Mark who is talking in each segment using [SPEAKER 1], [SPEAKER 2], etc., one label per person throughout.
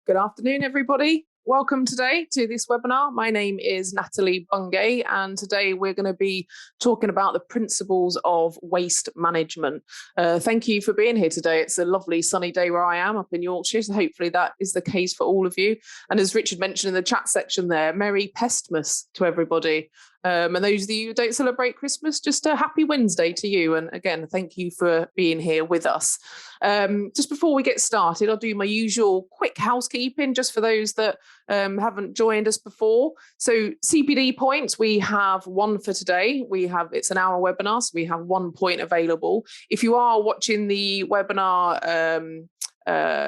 [SPEAKER 1] Good afternoon, everybody. Welcome today to this webinar. My name is Natalie Bungay, and today we're going to be talking about the principles of waste management. Thank you for being here today. It's a lovely sunny day where I am up in Yorkshire, so hopefully that is the case for all of you. And as Richard mentioned in the chat section there, Merry Pestmas to everybody. And those of you who don't celebrate Christmas, just a happy Wednesday to you. And again, thank you for being here with us. Just before we get started, I'll do my usual quick housekeeping just for those that haven't joined us before. So CPD points, we have one for today. It's an hour webinar, so we have 1 point available. If you are watching the webinar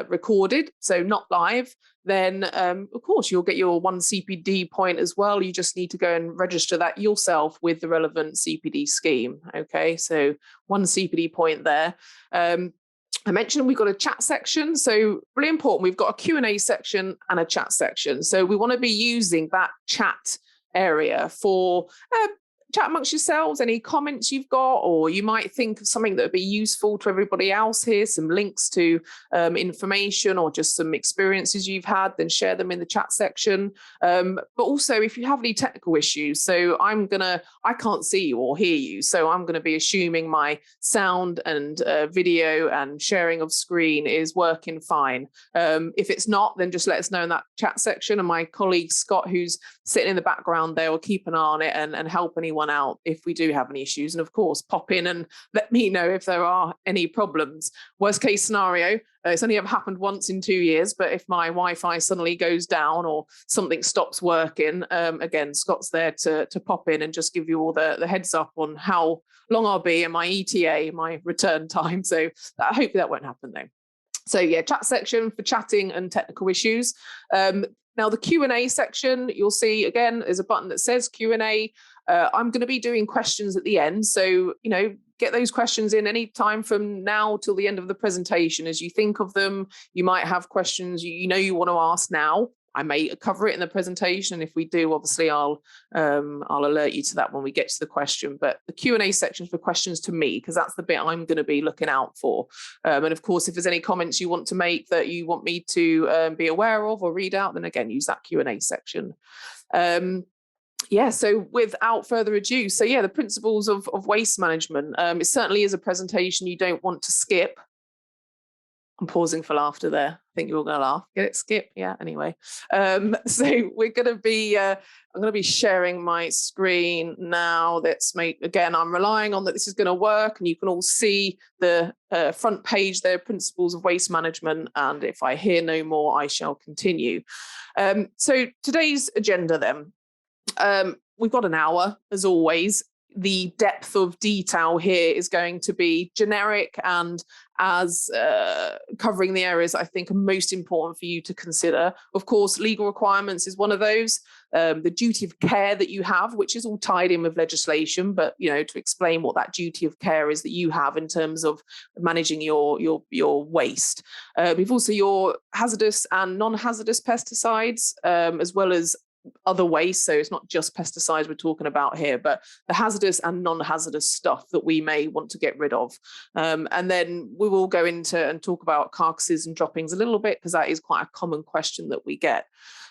[SPEAKER 1] recorded, so not live, then of course you'll get your 1 CPD point as well. You just need to go and register that yourself with the relevant CPD scheme. Okay, so 1 CPD point there. I mentioned we've got a chat section, so really important. We've got a Q&A section and a chat section. So we want to be using that chat area for chat amongst yourselves, any comments you've got, or you might think of something that would be useful to everybody else here, some links to information or just some experiences you've had, then share them in the chat section. But also if you have any technical issues, so I can't see you or hear you, so I'm going to be assuming my sound and video and sharing of screen is working fine. If it's not, then just let us know in that chat section, and my colleague Scott, who's sitting in the background there, will keep an eye on it and help anyone out if we do have any issues. And of course, pop in and let me know if there are any problems. Worst case scenario, it's only ever happened once in 2 years, but if my Wi-Fi suddenly goes down or something stops working, again, Scott's there to pop in and just give you all the heads up on how long I'll be and my ETA, my return time. So hopefully that won't happen though. So yeah, chat section for chatting and technical issues. Now the Q&A section, you'll see again, there's a button that says Q&A. I'm going to be doing questions at the end. So, get those questions in any time from now till the end of the presentation. As you think of them, you might have questions you want to ask now. I may cover it in the presentation. If we do, obviously, I'll alert you to that when we get to the question. But the Q&A section for questions to me, because that's the bit I'm going to be looking out for. And of course, if there's any comments you want to make that you want me to be aware of or read out, then again, use that Q&A section. So without further ado, the principles of waste management. It certainly is a presentation you don't want to skip. I'm pausing for laughter there. I think you're all going to laugh. Get it? Skip? Yeah. Anyway, so we're going to be. I'm going to be sharing my screen now. Again, I'm relying on that this is going to work, and you can all see the front page there. Principles of waste management. And if I hear no more, I shall continue. So today's agenda then. We've got an hour, as always. The depth of detail here is going to be generic and as covering the areas I think are most important for you to consider. Of course, legal requirements is one of those. The duty of care that you have, which is all tied in with legislation, but to explain what that duty of care is that you have in terms of managing your waste. We've also your hazardous and non-hazardous pesticides, as well as other waste. So it's not just pesticides we're talking about here, but the hazardous and non-hazardous stuff that we may want to get rid of. And then we will go into and talk about carcasses and droppings a little bit, because that is quite a common question that we get.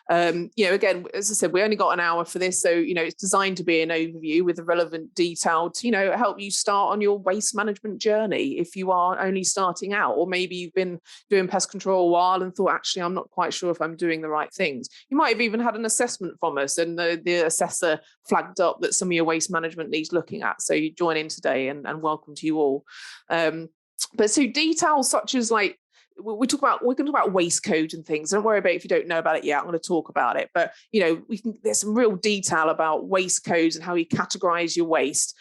[SPEAKER 1] Again, as I said, we only got an hour for this, so it's designed to be an overview with the relevant detail to help you start on your waste management journey if you are only starting out, or maybe you've been doing pest control a while and thought, actually, I'm not quite sure if I'm doing the right things. You might have even had an assessment from us, and the assessor flagged up that some of your waste management needs looking at. So you join in today, and welcome to you all. But so details such as we're going to talk about waste codes and things. Don't worry about it if you don't know about it yet. I'm going to talk about it, but there's some real detail about waste codes and how you categorize your waste.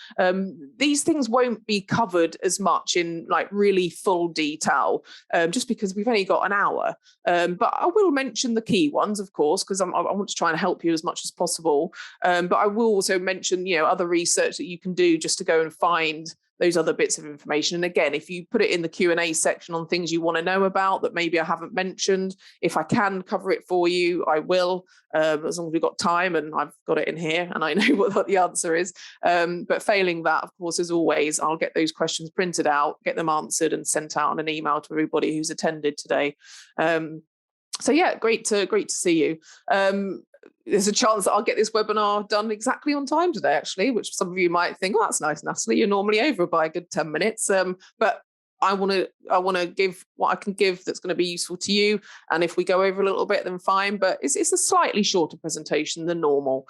[SPEAKER 1] These things won't be covered as much in really full detail, just because we've only got an hour. But I will mention the key ones, of course, because I want to try and help you as much as possible. But I will also mention other research that you can do just to go and find those other bits of information. And again, if you put it in the Q&A section on things you want to know about that maybe I haven't mentioned, if I can cover it for you, I will, as long as we've got time and I've got it in here and I know what the answer is. But failing that, of course, as always, I'll get those questions printed out, get them answered and sent out on an email to everybody who's attended today. So yeah, great to see you. There's a chance that I'll get this webinar done exactly on time today, actually, which some of you might think, oh, that's nice, Natalie. You're normally over by a good 10 minutes. But I want to give what I can give that's going to be useful to you. And if we go over a little bit, then fine. But it's a slightly shorter presentation than normal.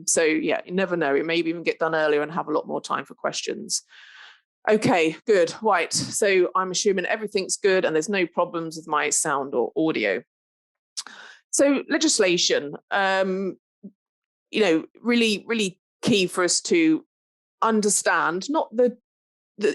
[SPEAKER 1] So yeah, you never know. It may even get done earlier and have a lot more time for questions. Okay, good. Right. So I'm assuming everything's good and there's no problems with my sound or audio. So legislation, really, really key for us to understand, not the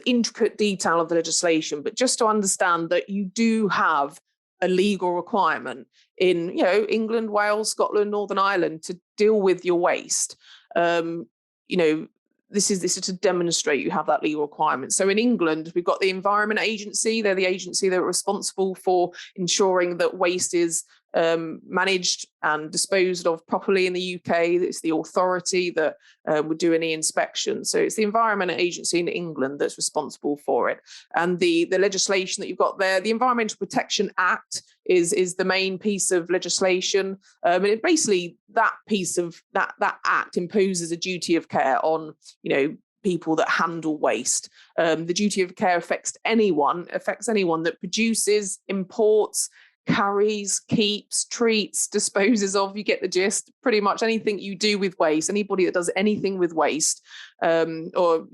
[SPEAKER 1] intricate detail of the legislation, but just to understand that you do have a legal requirement in, England, Wales, Scotland, Northern Ireland to deal with your waste. Um, you know, this is to demonstrate you have that legal requirement. So in England, we've got the Environment Agency. They're the agency that are responsible for ensuring that waste is managed and disposed of properly in the UK. It's the authority that would do any inspection. So it's the Environment Agency in England that's responsible for it. And the legislation that you've got there, the Environmental Protection Act is the main piece of legislation. And it basically, that piece of that act imposes a duty of care on, people that handle waste. The duty of care affects anyone that produces, imports, carries, keeps, treats, disposes of, you get the gist, pretty much anything you do with waste, anybody that does anything with waste, or,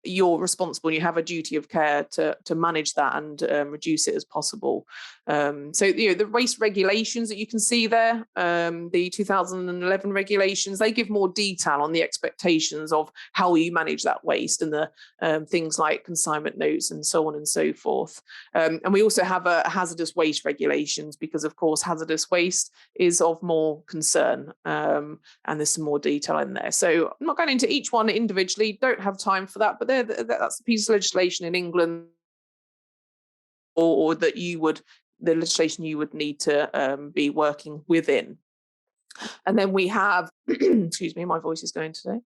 [SPEAKER 1] you're responsible and you have a duty of care to manage that and reduce it as possible. So, the waste regulations that you can see there, the 2011 regulations, they give more detail on the expectations of how you manage that waste and the things like consignment notes and so on and so forth. And we also have a hazardous waste regulations because, of course, hazardous waste is of more concern, and there's some more detail in there. So I'm not going into each one individually, don't have time for that, but that's the piece of legislation in England or that the legislation you would need to be working within. And then we have, excuse me, my voice is going today.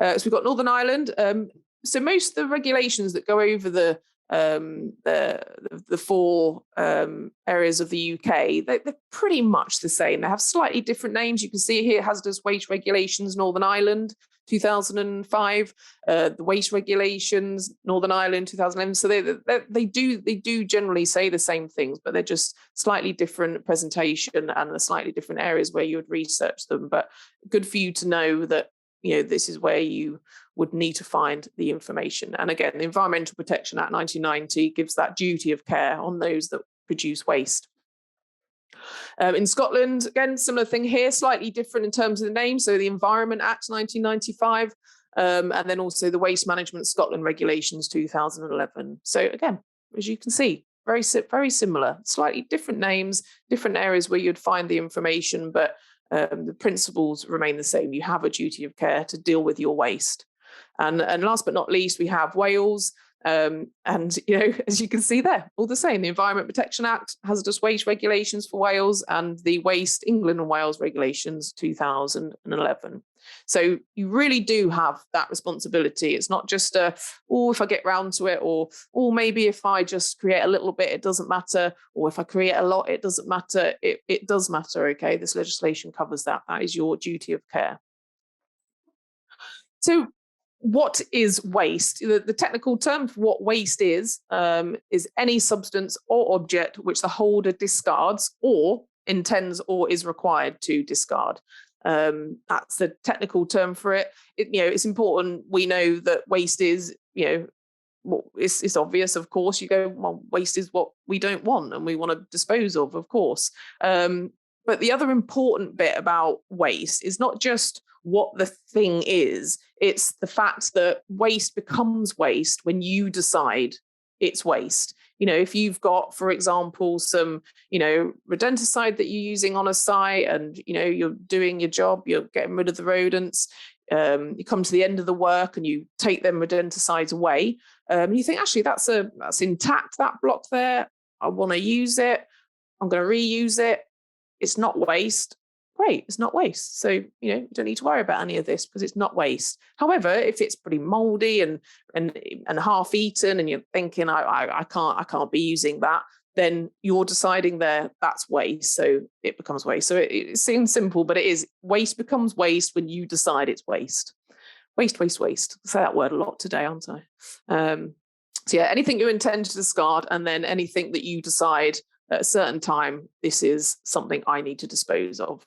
[SPEAKER 1] So we've got Northern Ireland. So most of the regulations that go over the four areas of the UK, they're pretty much the same. They have slightly different names. You can see here, Hazardous Waste Regulations, Northern Ireland, 2005, the waste regulations, Northern Ireland, 2011. So they do generally say the same things, but they're just slightly different presentation and the slightly different areas where you would research them. But good for you to know that, this is where you would need to find the information. And again, the Environmental Protection Act 1990 gives that duty of care on those that produce waste. In Scotland, again, similar thing here, slightly different in terms of the name. So the Environment Act 1995, and then also the Waste Management Scotland Regulations 2011. So again, as you can see, very similar, slightly different names, different areas where you'd find the information, but the principles remain the same. You have a duty of care to deal with your waste. And last but not least, we have Wales. And, as you can see there, all the same, the Environment Protection Act, Hazardous Waste Regulations for Wales, and the Waste England and Wales Regulations 2011. So you really do have that responsibility. It's not just if I get round to it, or maybe if I just create a little bit, it doesn't matter, or if I create a lot, it doesn't matter. It does matter, okay? This legislation covers that. That is your duty of care. So what is waste? The technical term for what waste is any substance or object which the holder discards or intends or is required to discard. That's the technical term for it. It's important we know that waste is, it's obvious, of course. You go, well, waste is what we don't want and we want to dispose of course. But the other important bit about waste is not just what the thing is, it's the fact that waste becomes waste when you decide it's waste. If you've got, for example, some, rodenticide that you're using on a site and, you're doing your job, you're getting rid of the rodents, you come to the end of the work and you take them rodenticides away, you think, actually, that's intact, that block there, I want to use it, I'm going to reuse it, it's not waste. Great, it's not waste. So, you don't need to worry about any of this because it's not waste. However, if it's pretty moldy and half eaten and you're thinking, I can't be using that, then you're deciding there that's waste, so it becomes waste. So it seems simple, but it is. Waste becomes waste when you decide it's waste. Waste, waste, waste. I say that word a lot today, aren't I? So yeah, anything you intend to discard, and then anything that you decide at a certain time, this is something I need to dispose of.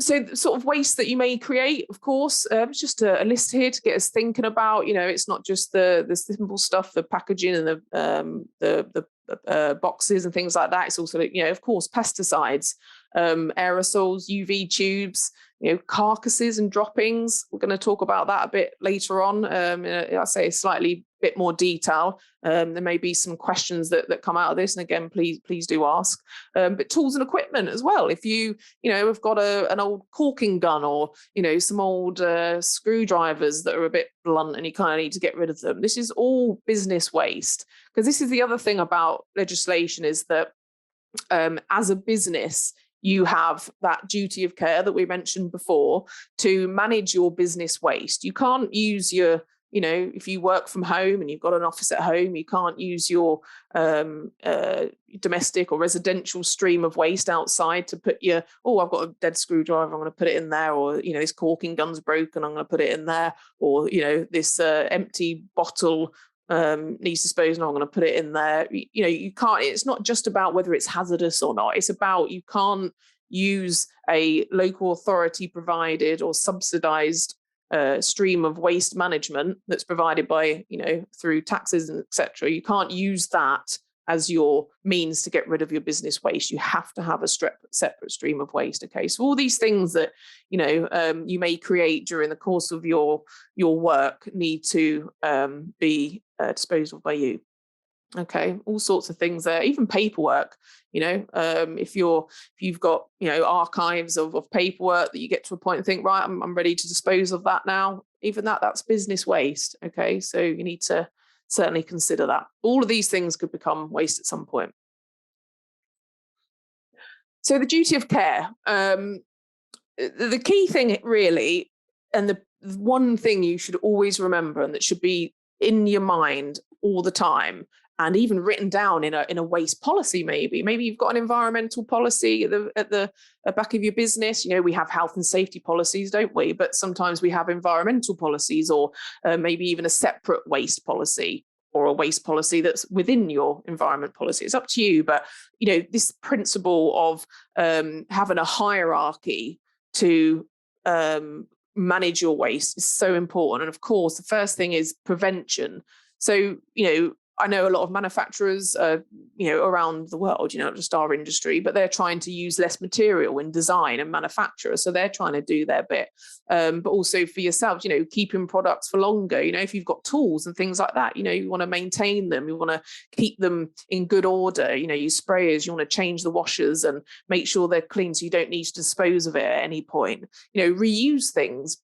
[SPEAKER 1] So the sort of waste that you may create, of course, it's just a list here to get us thinking about. It's not just the simple stuff, the packaging and the boxes and things like that. It's also, of course, pesticides, aerosols, UV tubes, carcasses and droppings. We're going to talk about that a bit later on. I say a slightly bit more detail. There may be some questions that come out of this, and again, please do ask. But tools and equipment as well. If you have got an old caulking gun, or some old screwdrivers that are a bit blunt and you kind of need to get rid of them, this is all business waste. Because this is the other thing about legislation, is that as a business, you have that duty of care that we mentioned before to manage your business waste. You can't use your, if you work from home and you've got an office at home, you can't use your domestic or residential stream of waste outside to put your, I've got a dead screwdriver, I'm going to put it in there, or, this caulking gun's broken, I'm going to put it in there, or, this empty bottle needs disposal, I'm going to put it in there. You can't, it's not just about whether it's hazardous or not. It's about, you can't use a local authority provided or subsidized stream of waste management that's provided by, through taxes and etc. You can't use that as your means to get rid of your business waste. You have to have a separate stream of waste. Okay, so all these things that you may create during the course of your work need to be disposed of by you. Okay, all sorts of things there, even paperwork. If you've got archives of paperwork that you get to a point and think, right, I'm ready to dispose of that now. Even that's business waste. Okay, so you need to certainly consider that. All of these things could become waste at some point. So the duty of care, the key thing really, and the one thing you should always remember, and that should be in your mind all the time, and even written down in a waste policy. Maybe you've got an environmental policy at the back of your business. We have health and safety policies, don't we? But sometimes we have environmental policies, or maybe even a separate waste policy, or a waste policy that's within your environment policy. It's up to you. But this principle of having a hierarchy to manage your waste is so important. And of course, the first thing is prevention. So, I know a lot of manufacturers, around the world, not just our industry, but they're trying to use less material in design and manufacture. So they're trying to do their bit. But also for yourselves, keeping products for longer. If you've got tools and things like that, you want to maintain them. You want to keep them in good order. You sprayers, you want to change the washers and make sure they're clean, so you don't need to dispose of it at any point. Reuse things.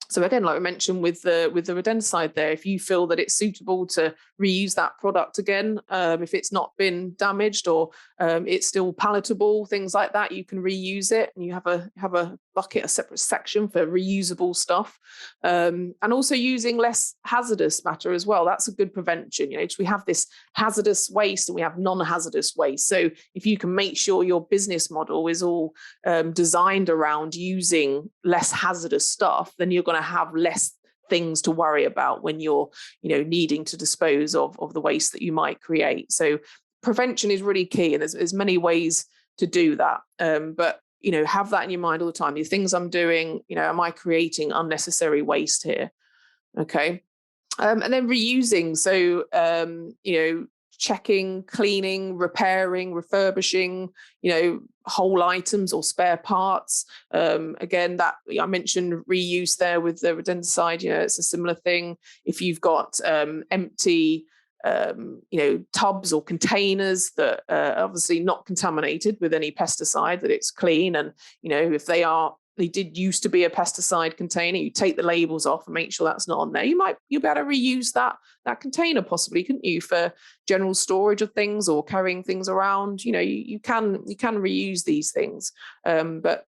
[SPEAKER 1] So again, like I mentioned with the rodenticide there, if you feel that it's suitable to reuse that product again, if it's not been damaged, or it's still palatable, things like that, you can reuse it, and you have a bucket, a separate section for reusable stuff. And also using less hazardous matter as well. That's a good prevention. We have this hazardous waste and we have non-hazardous waste. So if you can make sure your business model is all designed around using less hazardous stuff, then you're going to have less things to worry about when you're needing to dispose of the waste that you might create. So prevention is really key, and there's many ways to do that, but have that in your mind all the time. The things I'm doing, am I creating unnecessary waste here? Okay. And then reusing, so checking, cleaning, repairing, refurbishing, whole items or spare parts. Again, that I mentioned reuse there with the rodenticide. It's a similar thing. If you've got empty tubs or containers that are obviously not contaminated with any pesticide, that it's clean, and if they did used to be a pesticide container, you take the labels off and make sure that's not on there. You'll be able to reuse that container possibly, couldn't you, for general storage of things or carrying things around. You can reuse these things, but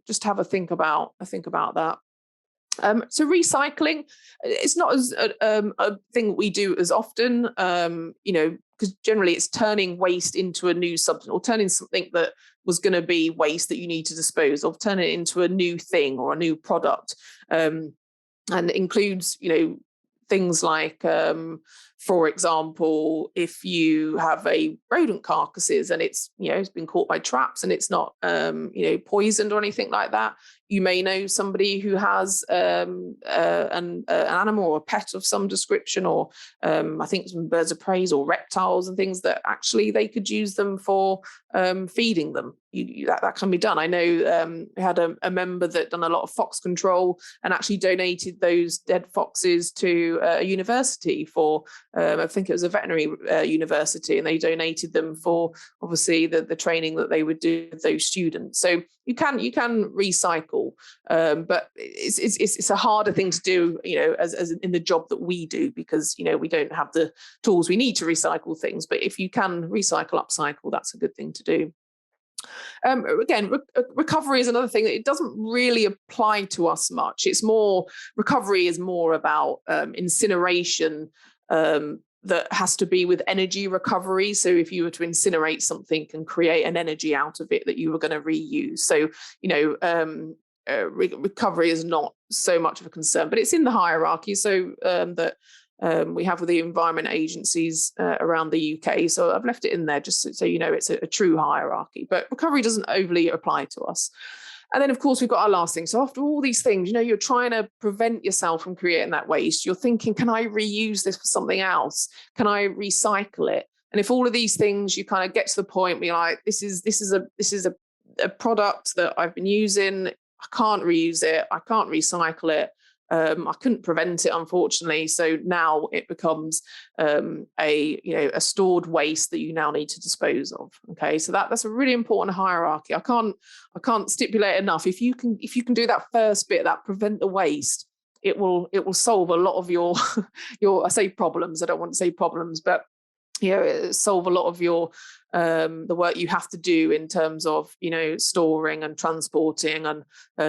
[SPEAKER 1] just have a think about that. So recycling, it's not as a thing we do as often. because generally it's turning waste into a new substance, or turning something that was going to be waste that you need to dispose of, turn it into a new thing or a new product. And includes, things like, for example, if you have a rodent carcasses and it's, it's been caught by traps and it's not, poisoned or anything like that, you may know somebody who has an animal or a pet of some description, or I think some birds of prey or reptiles and things that actually they could use them for feeding them. That can be done. I know we had a member that done a lot of fox control and actually donated those dead foxes to a university for, I think it was a veterinary university, and they donated them for obviously the training that they would do with those students. So you can recycle, but it's a harder thing to do, as in the job that we do, because we don't have the tools we need to recycle things. But if you can recycle, upcycle, that's a good thing to do. Again, recovery is another thing that it doesn't really apply to us much. It's more, recovery is more about incineration, that has to be with energy recovery. So if you were to incinerate something and create an energy out of it that you were going to reuse. So, recovery is not so much of a concern, but it's in the hierarchy. So that we have with the environment agencies around the UK. So I've left it in there just so it's a true hierarchy, but recovery doesn't overly apply to us. And then, of course, we've got our last thing. So after all these things, you're trying to prevent yourself from creating that waste. You're thinking, can I reuse this for something else? Can I recycle it? And if all of these things, you kind of get to the point where you're like, this is a product that I've been using. I can't reuse it. I can't recycle it. I couldn't prevent it, unfortunately. So now it becomes a stored waste that you now need to dispose of. Okay, so that's a really important hierarchy. I can't stipulate enough. If you can do that first bit, that prevent the waste, it will solve a lot of your I say problems. I don't want to say problems, but solve a lot of your the work you have to do in terms of storing and transporting and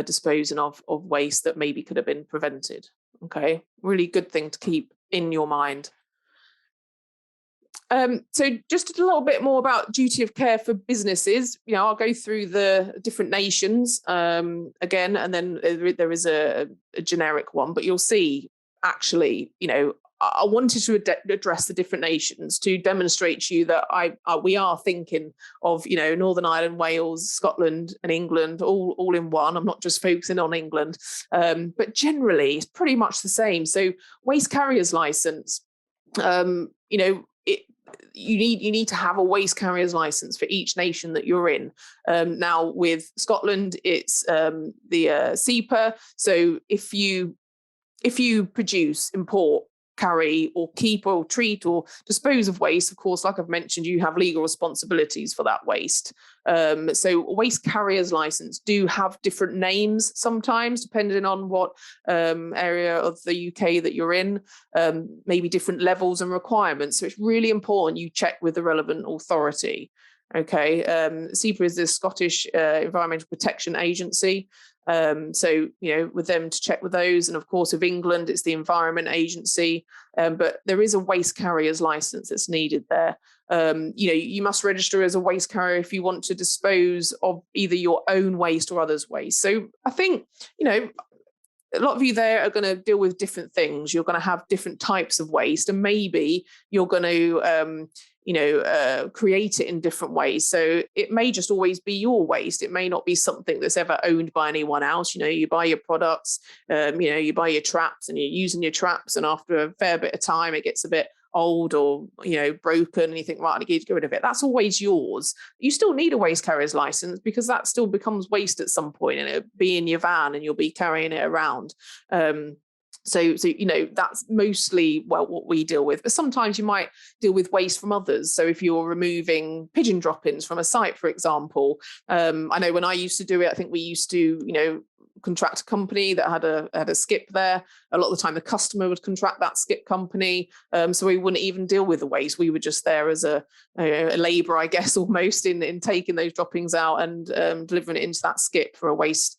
[SPEAKER 1] disposing of waste that maybe could have been prevented. Okay, really good thing to keep in your mind. So just a little bit more about duty of care for businesses. I'll go through the different nations again, and then there is a generic one, but you'll see actually, I wanted to address the different nations to demonstrate to you that we are thinking of, Northern Ireland, Wales, Scotland and England all in one. I'm not just focusing on England, but generally it's pretty much the same. So waste carriers license, you need to have a waste carriers license for each nation that you're in. Now with Scotland, it's the SEPA. So if you produce, import, carry or keep or treat or dispose of waste, of course, like I've mentioned, you have legal responsibilities for that waste. So waste carriers license do have different names sometimes, depending on what area of the UK that you're in, maybe different levels and requirements. So it's really important you check with the relevant authority. Okay, SEPA is the Scottish Environmental Protection Agency. So, with them to check with those. And of course, with England, it's the Environment Agency. But there is a waste carrier's license that's needed there. You must register as a waste carrier if you want to dispose of either your own waste or others' waste. So I think, a lot of you there are going to deal with different things. You're going to have different types of waste, and maybe you're going to, create it in different ways. So it may just always be your waste. It may not be something that's ever owned by anyone else. You buy your products, you buy your traps and you're using your traps. And after a fair bit of time, it gets a bit old or, broken, and you think, right, I need to get rid of it. That's always yours. You still need a waste carrier's license because that still becomes waste at some point, and it'll be in your van and you'll be carrying it around. So that's mostly what we deal with. But sometimes you might deal with waste from others. So if you're removing pigeon droppings from a site, for example, I know when I used to do it, I think we used to, contract a company that had a skip there. A lot of the time the customer would contract that skip company. So we wouldn't even deal with the waste. We were just there as a labourer, I guess, almost in taking those droppings out and delivering it into that skip for a waste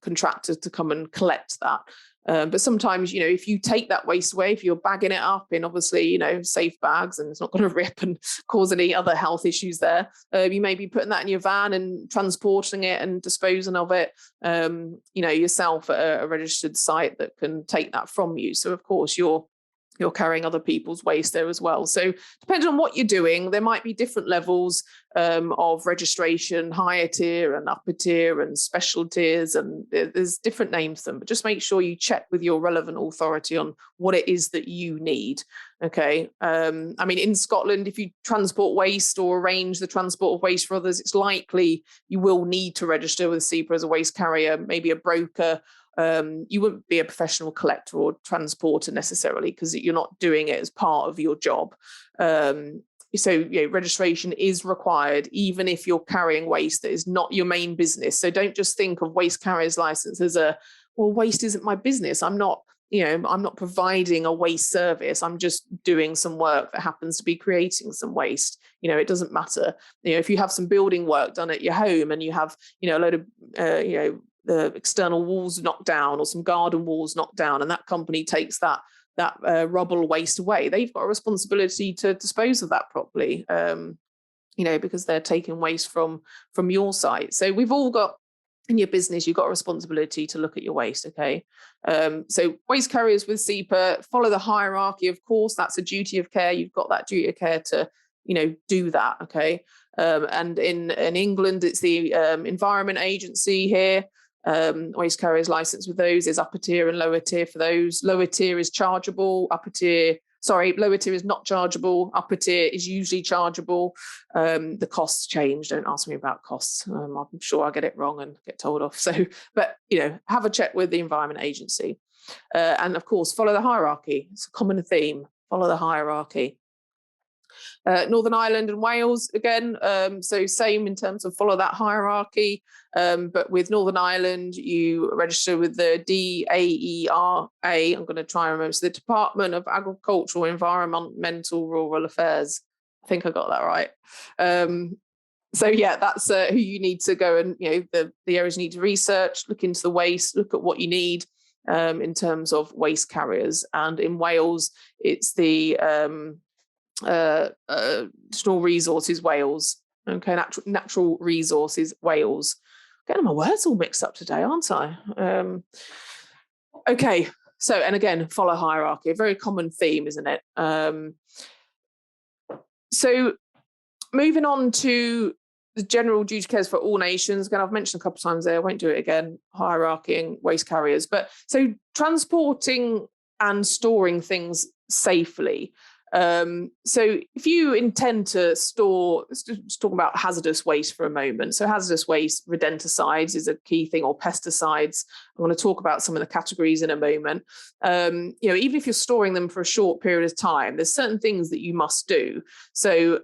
[SPEAKER 1] contractor to come and collect that. But sometimes, if you take that waste away, if you're bagging it up in obviously, safe bags and it's not going to rip and cause any other health issues there, you may be putting that in your van and transporting it and disposing of it, yourself at a registered site that can take that from you. So of course you're carrying other people's waste there as well. So depending on what you're doing, there might be different levels of registration, higher tier and upper tier and special tiers, and there's different names for them, but just make sure you check with your relevant authority on what it is that you need. Okay. In Scotland, if you transport waste or arrange the transport of waste for others, it's likely you will need to register with SEPA as a waste carrier, maybe a broker. You wouldn't be a professional collector or transporter necessarily because you're not doing it as part of your job. So registration is required even if you're carrying waste that is not your main business. So don't just think of waste carrier's license as waste isn't my business. I'm not providing a waste service. I'm just doing some work that happens to be creating some waste. It doesn't matter. If you have some building work done at your home and you have, a load of, the external walls knocked down or some garden walls knocked down, and that company takes that rubble waste away, they've got a responsibility to dispose of that properly, because they're taking waste from your site. So we've all got, in your business, you've got a responsibility to look at your waste. Okay. So waste carriers with SEPA follow the hierarchy. Of course, that's a duty of care. You've got that duty of care to, do that. Okay. And in England, it's the Environment Agency here. Waste carriers license with those is upper tier and lower tier for those. Lower tier is chargeable. Lower tier is not chargeable. Upper tier is usually chargeable. The costs change. Don't ask me about costs. I'm sure I get it wrong and get told off. So, but have a check with the Environment Agency, and of course follow the hierarchy. It's a common theme. Follow the hierarchy. Northern Ireland and Wales again, so same in terms of follow that hierarchy, but with Northern Ireland you register with the DAERA. I'm going to try and remember, so the Department of Agricultural, Environmental, Rural Affairs. I think I got that right. So yeah, that's who you need to go and the areas you need to research, look into the waste, look at what you need in terms of waste carriers. And in Wales it's the Natural Resources Wales. Okay, natural Resources Wales. Getting my words all mixed up today, aren't I? Okay, so, and again, follow hierarchy, a very common theme, isn't it? So moving on to the general duty cares for all nations. Again, I've mentioned a couple of times there, I won't do it again, hierarchy and waste carriers. But so transporting and storing things safely. So if you intend to store, let's just talk about hazardous waste for a moment. So hazardous waste, rodenticides is a key thing, or pesticides. I'm going to talk about some of the categories in a moment. Even if you're storing them for a short period of time, there's certain things that you must do. So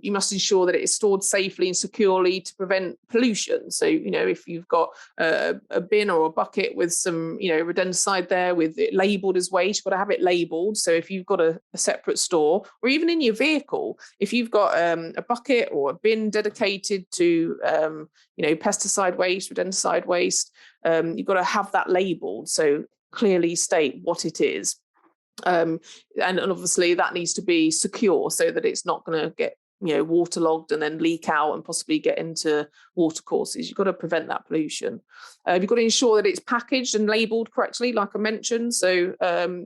[SPEAKER 1] you must ensure that it is stored safely and securely to prevent pollution. So, if you've got a bin or a bucket with some, rodenticide there with it labeled as waste, you've got to have it labeled. So if you've got a separate store, or even in your vehicle, if you've got a bucket or a bin dedicated to pesticide waste, rodenticide waste, you've got to have that labeled, so clearly state what it is, and obviously that needs to be secure so that it's not going to get waterlogged and then leak out and possibly get into watercourses. You've got to prevent that pollution. You've got to ensure that it's packaged and labelled correctly, like I mentioned. So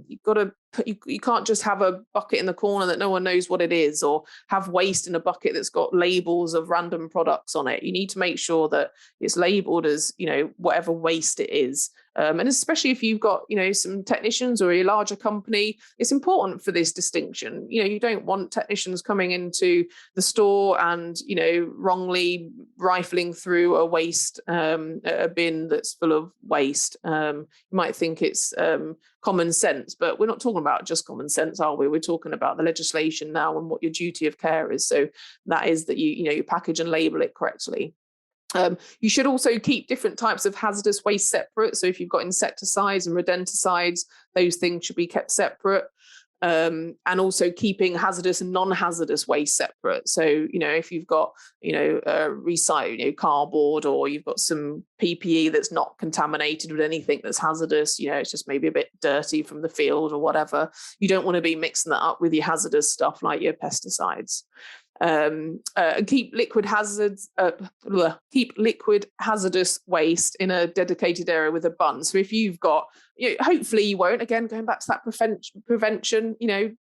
[SPEAKER 1] you've got to you can't just have a bucket in the corner that no one knows what it is, or have waste in a bucket that's got labels of random products on it. You need to make sure that it's labelled as whatever waste it is. And especially if you've got, some technicians or a larger company, it's important for this distinction. You don't want technicians coming into the store and, wrongly rifling through a waste, a bin that's full of waste. You might think it's common sense, but we're not talking about just common sense, are we? We're talking about the legislation now and what your duty of care is. So that is that you package and label it correctly. You should also keep different types of hazardous waste separate. So if you've got insecticides and rodenticides, those things should be kept separate. and also keeping hazardous and non-hazardous waste separate. So, if you've got, recycle, cardboard, or you've got some PPE that's not contaminated with anything that's hazardous, it's just maybe a bit dirty from the field or whatever, you don't want to be mixing that up with your hazardous stuff like your pesticides. Keep liquid hazardous waste in a dedicated area with a bun. So if you've got, hopefully you won't, again going back to that prevention,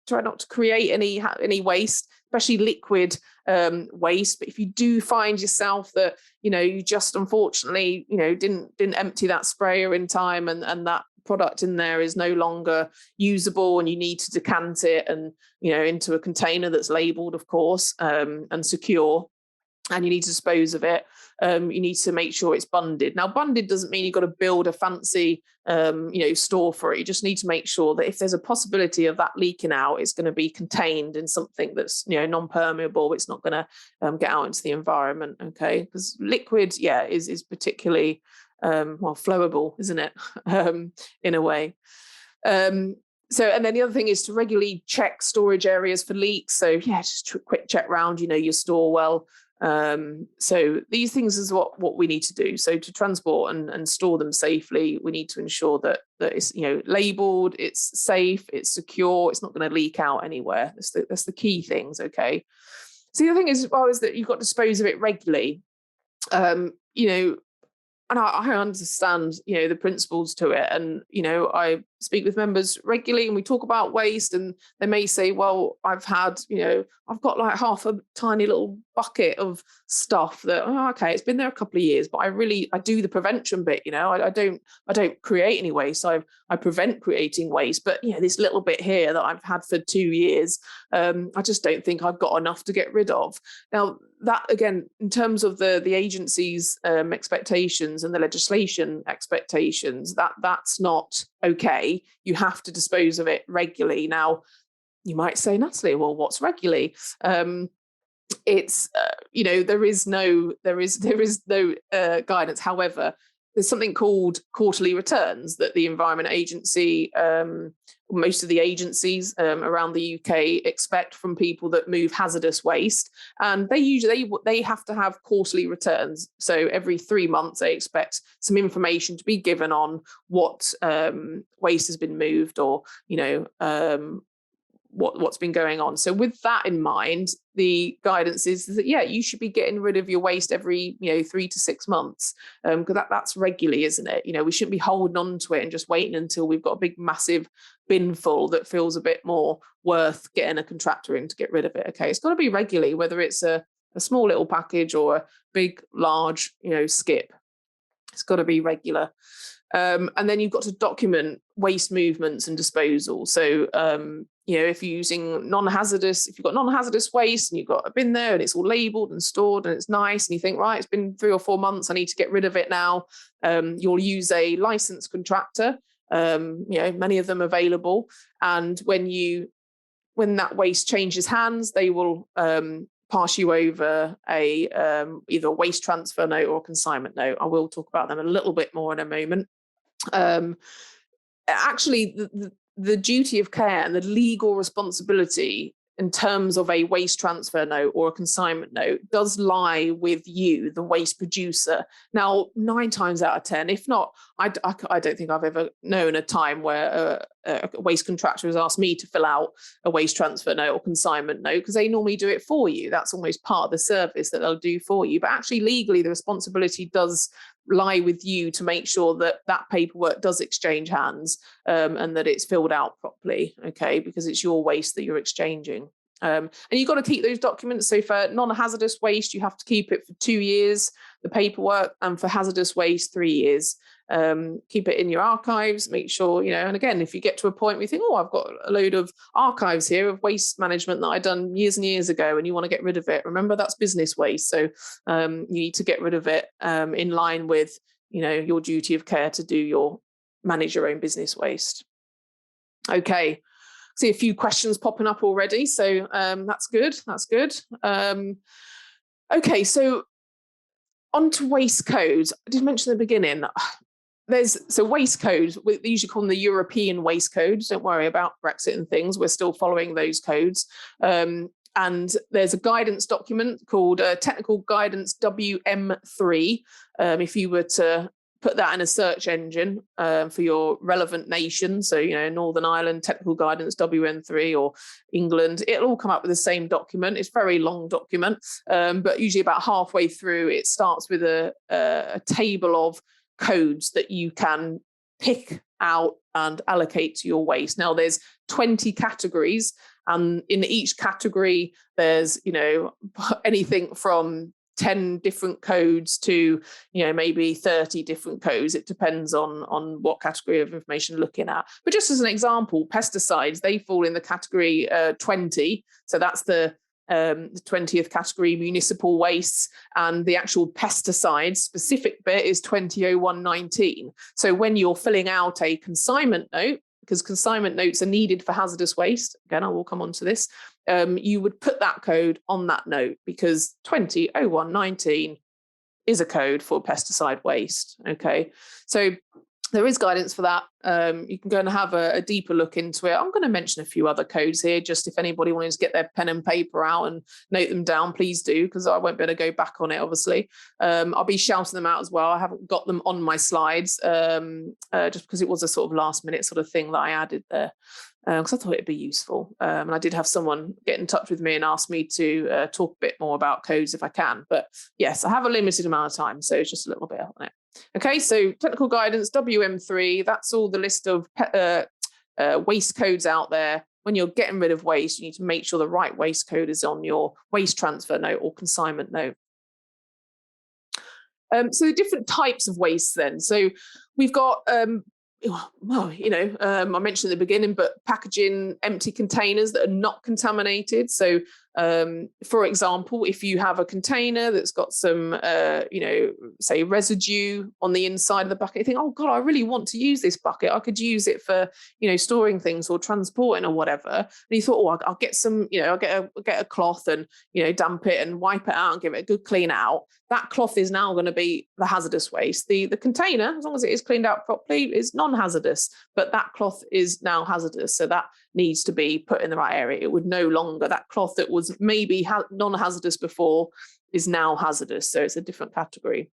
[SPEAKER 1] try not to create any waste, especially liquid waste. But if you do find yourself that you just unfortunately didn't empty that sprayer in time, and that product in there is no longer usable, and you need to decant it and into a container that's labeled, of course, and secure, and you need to dispose of it, you need to make sure it's bunded. Now, bunded doesn't mean you've got to build a fancy store for it. You just need to make sure that if there's a possibility of that leaking out, it's going to be contained in something that's non-permeable. It's not going to get out into the environment, okay? Because liquid is particularly flowable, isn't it? In a way. So, and then the other thing is to regularly check storage areas for leaks. So just a quick check round, your store well. So these things is what we need to do. So to transport and store them safely, we need to ensure that it's labeled, it's safe, it's secure, it's not going to leak out anywhere. That's the key things, okay? So the other thing is that you've got to dispose of it regularly. And I understand, the principles to it. And, I speak with members regularly and we talk about waste, and they may say, well, I've got like half a tiny little bucket of stuff that, okay, it's been there a couple of years, but I do the prevention bit, I don't create any waste. I prevent creating waste, but this little bit here that I've had for 2 years, I just don't think I've got enough to get rid of. Now, that again, in terms of the agency's expectations and the legislation expectations, that's not okay. You have to dispose of it regularly. Now, you might say, Natalie, well, what's regularly? It's there is no guidance. However, there's something called quarterly returns that the Environment Agency, most of the agencies around the UK expect from people that move hazardous waste, and they have to have quarterly returns. So every 3 months they expect some information to be given on what waste has been moved, or what's been going on. So with that in mind, the guidance is that you should be getting rid of your waste every 3 to 6 months, because that's regularly, isn't it? We shouldn't be holding on to it and just waiting until we've got a big massive bin full that feels a bit more worth getting a contractor in to get rid of it. Okay, it's got to be regularly, whether it's a small little package or a big large skip. It's got to be regular. And then you've got to document waste movements and disposal. So, if you're using non-hazardous, if you've got non-hazardous waste and you've got a bin there and it's all labelled and stored and it's nice, and you think, right, it's been 3 or 4 months, I need to get rid of it now, you'll use a licensed contractor, many of them available. And when that waste changes hands, they will pass you over either a waste transfer note or a consignment note. I will talk about them a little bit more in a moment. Actually, the duty of care and the legal responsibility in terms of a waste transfer note or a consignment note does lie with you, the waste producer. Now, 9 times out of 10, if not, I don't think I've ever known a time where a waste contractor has asked me to fill out a waste transfer note or consignment note, because they normally do it for you. That's almost part of the service that they'll do for you. But actually, legally, the responsibility does lie with you to make sure that paperwork does exchange hands, and that it's filled out properly, okay, because it's your waste that you're exchanging. And you've got to keep those documents. So for non-hazardous waste, you have to keep it for 2 years, the paperwork, and for hazardous waste, 3 years. Keep it in your archives, make sure, and again, if you get to a point where you think, oh, I've got a load of archives here of waste management that I've done years and years ago, and you want to get rid of it, remember that's business waste. So you need to get rid of it in line with, your duty of care to manage your own business waste. Okay. See a few questions popping up already. So that's good. Okay. So on to waste codes. I did mention at the beginning, So waste codes, we usually call them the European waste codes. Don't worry about Brexit and things. We're still following those codes. And there's a guidance document called Technical Guidance WM3. If you were to put that in a search engine for your relevant nation, so, Northern Ireland, Technical Guidance WM3, or England, it'll all come up with the same document. It's a very long document, but usually about halfway through, it starts with a table of codes that you can pick out and allocate to your waste. Now, there's 20 categories, and in each category, there's, anything from 10 different codes to, maybe 30 different codes. It depends on what category of information you're looking at. But just as an example, pesticides, they fall in the category 20. So that's the 20th category, municipal wastes, and the actual pesticide specific bit is 200119. So when you're filling out a consignment note, because consignment notes are needed for hazardous waste, again, I will come on to this, you would put that code on that note, because 200119 is a code for pesticide waste. Okay, so there is guidance for that. You can go and have a deeper look into it. I'm going to mention a few other codes here, just if anybody wanted to get their pen and paper out and note them down, please do, because I won't be able to go back on it, obviously. I'll be shouting them out as well. I haven't got them on my slides, just because it was a sort of last minute sort of thing that I added there, because I thought it'd be useful. And I did have someone get in touch with me and ask me to talk a bit more about codes if I can. But yes, I have a limited amount of time, so it's just a little bit on it. Okay, so technical guidance, WM3, that's all the list of waste codes out there. When you're getting rid of waste, you need to make sure the right waste code is on your waste transfer note or consignment note. So the different types of waste then. So we've got, I mentioned at the beginning, but packaging empty containers that are not contaminated. So for example, if you have a container that's got some, say residue on the inside of the bucket, you think, oh God, I really want to use this bucket. I could use it for, storing things or transporting or whatever. And you thought, oh, I'll get some, I'll get a cloth and, damp it and wipe it out and give it a good clean out. That cloth is now going to be the hazardous waste. The container, as long as it is cleaned out properly, is non-hazardous, but that cloth is now hazardous. So that needs to be put in the right area. It would no longer, that cloth that was maybe non-hazardous before is now hazardous. So it's a different category.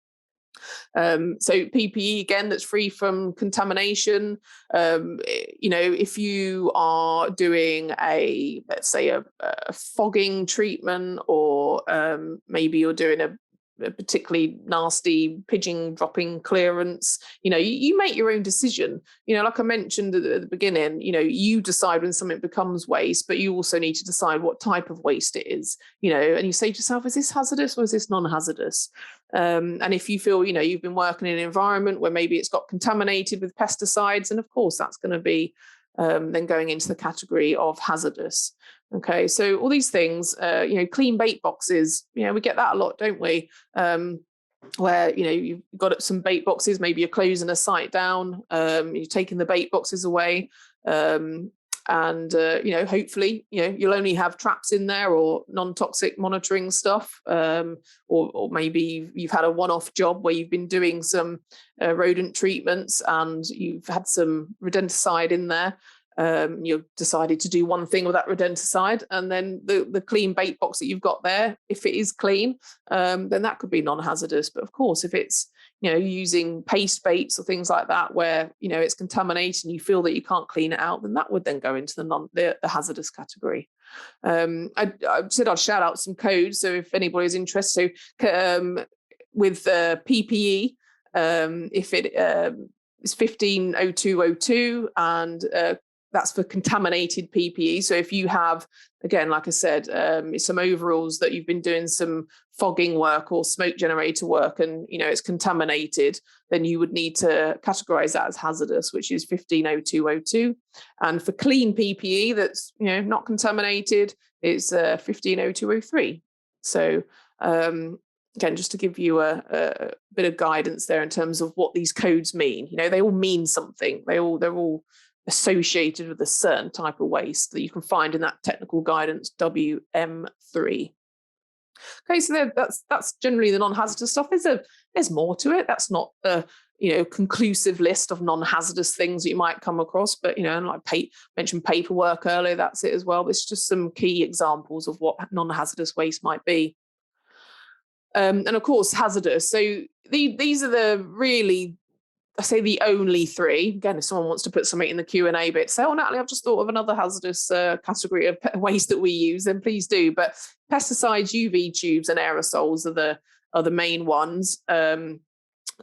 [SPEAKER 1] So PPE, again, that's free from contamination. If you are doing let's say a fogging treatment, or maybe you're doing a particularly nasty pigeon dropping clearance, you make your own decision. Like I mentioned at the beginning, you decide when something becomes waste, but you also need to decide what type of waste it is, and you say to yourself, is this hazardous or is this non-hazardous? And if you feel, you've been working in an environment where maybe it's got contaminated with pesticides, and of course that's going to be then going into the category of hazardous. Okay, so all these things, clean bait boxes, we get that a lot, don't we? Where, you've got some bait boxes, maybe you're closing a site down, you're taking the bait boxes away, and hopefully, you'll only have traps in there or non-toxic monitoring stuff, or maybe you've had a one-off job where you've been doing some rodent treatments and you've had some rodenticide in there. You've decided to do one thing with that rodenticide, and then the clean bait box that you've got there, if it is clean, then that could be non-hazardous. But of course, if it's using paste baits or things like that, where it's contaminated and you feel that you can't clean it out, then that would then go into the hazardous category. I said I'd shout out some codes, so if anybody's interested, with PPE, if it is 150202, and that's for contaminated PPE. So if you have, again, like I said, some overalls that you've been doing some fogging work or smoke generator work, and it's contaminated, then you would need to categorize that as hazardous, which is 150202. And for clean PPE that's not contaminated, it's 150203. So again, just to give you a bit of guidance there in terms of what these codes mean. They all mean something. They're all associated with a certain type of waste that you can find in that technical guidance WM3. Okay, so that's generally the non-hazardous stuff. There's more to it. That's not conclusive list of non-hazardous things that you might come across, but and like mentioned paperwork earlier, that's it as well. But it's just some key examples of what non-hazardous waste might be. And of course, hazardous. So these are the really, I say, the only three. Again, if someone wants to put something in the Q&A bit, say, oh, Natalie, I've just thought of another hazardous category of waste that we use, then please do. But pesticides, UV tubes and aerosols are the main ones. I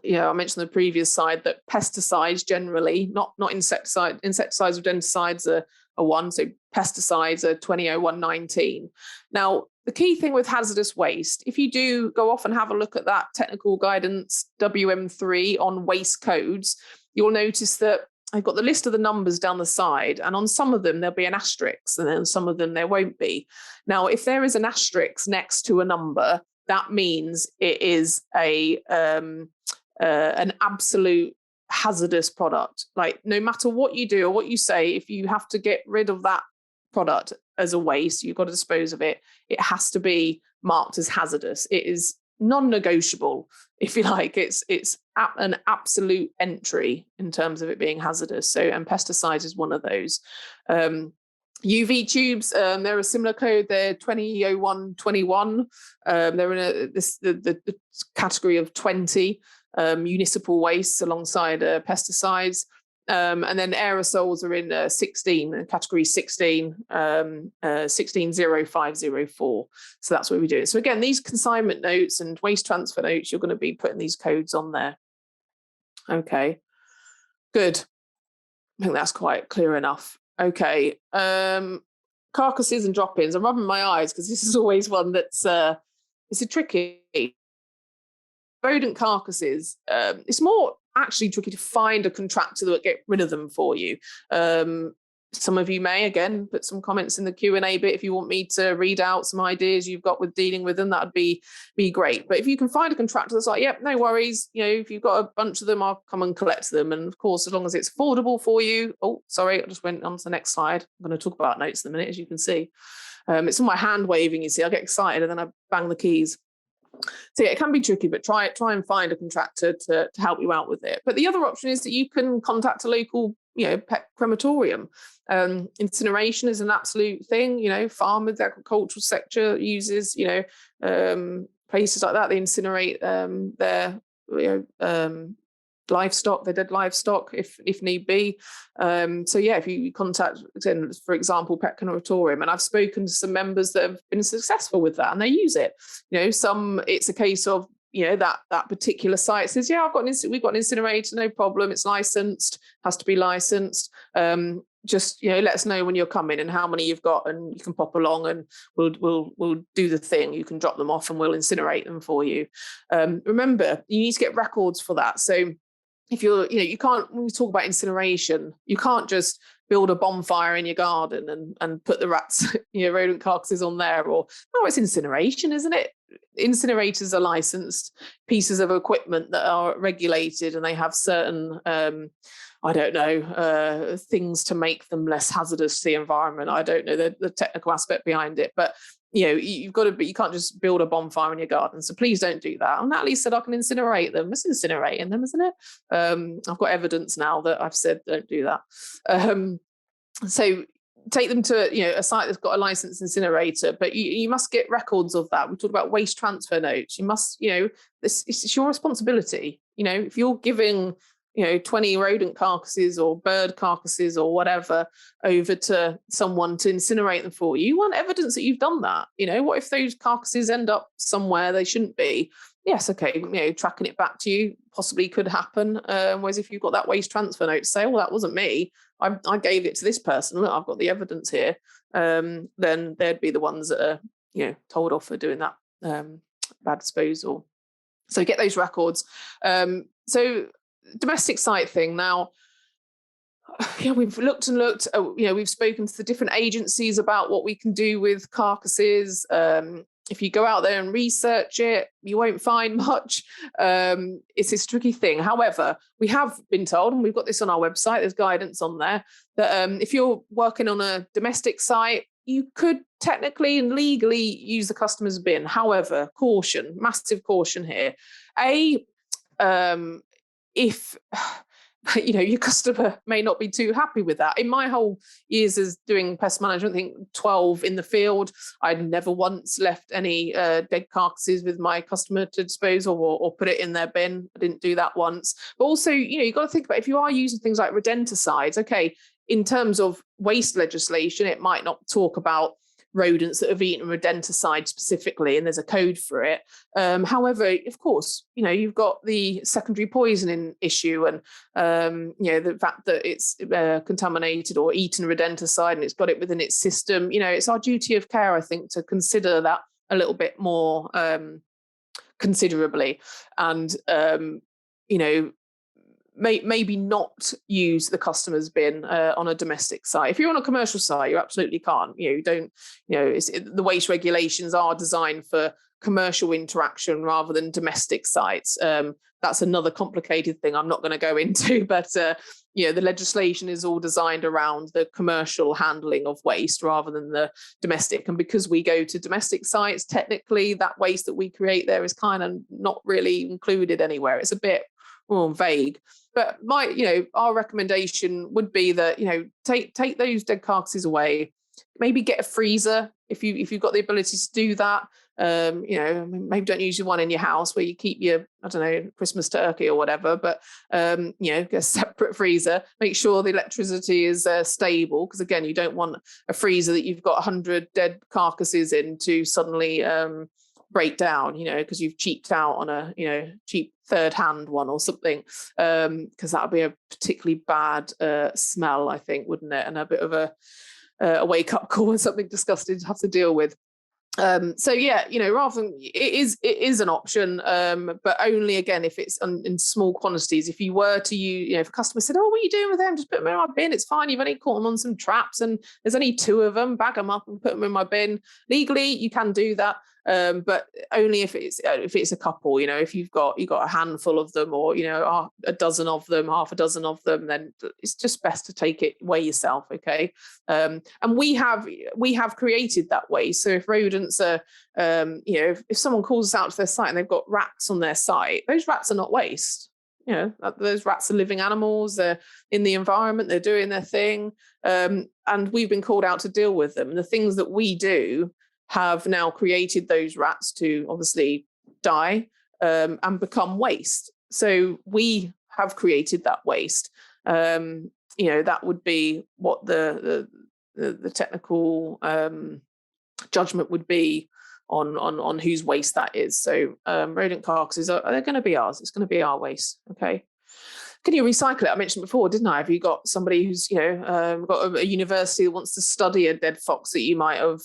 [SPEAKER 1] mentioned on the previous slide that pesticides generally, not insecticides with rodenticides are one, so pesticides are 200119. Now, the key thing with hazardous waste, if you do go off and have a look at that technical guidance WM3 on waste codes, you'll notice that I've got the list of the numbers down the side, and on some of them there'll be an asterisk, and then some of them there won't be. Now, if there is an asterisk next to a number, that means it is an absolute hazardous product. Like, no matter what you do or what you say, if you have to get rid of that product as a waste, you've got to dispose of it, it has to be marked as hazardous. It is non-negotiable, if you like. It's an absolute entry in terms of it being hazardous. So, and pesticides is one of those. UV tubes, they're a similar code. They're 200121. They're in the category of 20 municipal wastes alongside pesticides. And then aerosols are in 16, category 16, 160504. So that's what we do. So again, these consignment notes and waste transfer notes, you're going to be putting these codes on there. Okay, good. I think that's quite clear enough. Okay, carcasses and drop-ins. I'm rubbing my eyes because this is always one that's it's a tricky. Rodent carcasses, it's more actually tricky to find a contractor that will get rid of them for you. Some of you may, again, put some comments in the Q&A bit if you want me to read out some ideas you've got with dealing with them. That would be great. But if you can find a contractor that's like, yep, no worries, if you've got a bunch of them, I'll come and collect them. And of course, as long as it's affordable for you. Oh, sorry, I just went on to the next slide. I'm going to talk about notes in a minute, as you can see. It's on my hand waving, you see. I get excited and then I bang the keys. So yeah, it can be tricky, but try and find a contractor to help you out with it. But the other option is that you can contact a local, pet crematorium. Incineration is an absolute thing. Farmers, the agricultural sector uses, places like that. They incinerate their livestock, their dead livestock, if need be. So yeah, if you contact, for example, Pet Crematorium, and I've spoken to some members that have been successful with that and they use it. Some it's a case of that particular site says, yeah, we've got an incinerator, no problem, it's licensed, has to be licensed. Just let us know when you're coming and how many you've got, and you can pop along and we'll do the thing. You can drop them off and we'll incinerate them for you. Remember, you need to get records for that. So if you can't, when we talk about incineration, you can't just build a bonfire in your garden and put the rats, rodent carcasses on there, or, oh, it's incineration, isn't it? Incinerators are licensed pieces of equipment that are regulated, and they have certain, things to make them less hazardous to the environment. I don't know the technical aspect behind it, but you can't just build a bonfire in your garden. So please don't do that. And Natalie said I can incinerate them. It's incinerating them, isn't it? I've got evidence now that I've said don't do that. So take them to a site that's got a licensed incinerator, but you must get records of that. We talked about waste transfer notes. You must, it's your responsibility. If you're giving 20 rodent carcasses or bird carcasses or whatever over to someone to incinerate them for you, you want evidence that you've done that. What if those carcasses end up somewhere they shouldn't be? Yes, okay, tracking it back to you possibly could happen. Whereas if you've got that waste transfer note to say, well, that wasn't me, I gave it to this person, look, I've got the evidence here, then they'd be the ones that are, told off for doing that bad disposal. So get those records. So domestic site thing now, we've looked and looked, we've spoken to the different agencies about what we can do with carcasses. If you go out there and research it, you won't find much. It's this tricky thing. However, we have been told, and we've got this on our website, there's guidance on there, that if you're working on a domestic site, you could technically and legally use the customer's bin. However, caution, massive caution here. if your customer may not be too happy with that. In my whole years as doing pest management, I think 12 in the field, I'd never once left any dead carcasses with my customer to dispose of or put it in their bin. I didn't do that once. But also, you've got to think about if you are using things like rodenticides, okay, in terms of waste legislation, it might not talk about rodents that have eaten rodenticide specifically, and there's a code for it. However, of course, you've got the secondary poisoning issue, and the fact that it's contaminated or eaten rodenticide and it's got it within its system. It's our duty of care, I think, to consider that a little bit more considerably, and maybe not use the customer's bin on a domestic site. If you're on a commercial site, you absolutely can't. The waste regulations are designed for commercial interaction rather than domestic sites. That's another complicated thing I'm not going to go into, but the legislation is all designed around the commercial handling of waste rather than the domestic. And because we go to domestic sites, technically that waste that we create there is kind of not really included anywhere. It's a bit vague. But our recommendation would be that take those dead carcasses away. Maybe get a freezer if you've got the ability to do that. Maybe don't use the one in your house where you keep your Christmas turkey or whatever. But get a separate freezer. Make sure the electricity is stable, because again, you don't want a freezer that you've got 100 dead carcasses in to suddenly break down, because you've cheaped out on a cheap third-hand one or something, because that would be a particularly bad smell, I think, wouldn't it? And a bit of a wake-up call and something disgusting to have to deal with. Rather than it is an option, but only again if it's in small quantities. If you were to use, if a customer said, "Oh, what are you doing with them? Just put them in my bin. It's fine. You've only caught them on some traps, and there's only 2 of them. Bag them up and put them in my bin." Legally, you can do that. But only if it's a couple, if you've got a handful of them, or a dozen of them, half a dozen of them, then it's just best to take it away yourself. Okay. And we have created that way. So if rodents are, if someone calls us out to their site and they've got rats on their site, those rats are not waste. Those rats are living animals. They're in the environment. They're doing their thing. And we've been called out to deal with them. And the things that we do have now created those rats to obviously die and become waste. So we have created that waste. That would be what the technical judgment would be on whose waste that is. So rodent carcasses they're going to be ours. It's going to be our waste. Okay. Can you recycle it? I mentioned before, didn't I? Have you got somebody who's, got a university that wants to study a dead fox that you might have,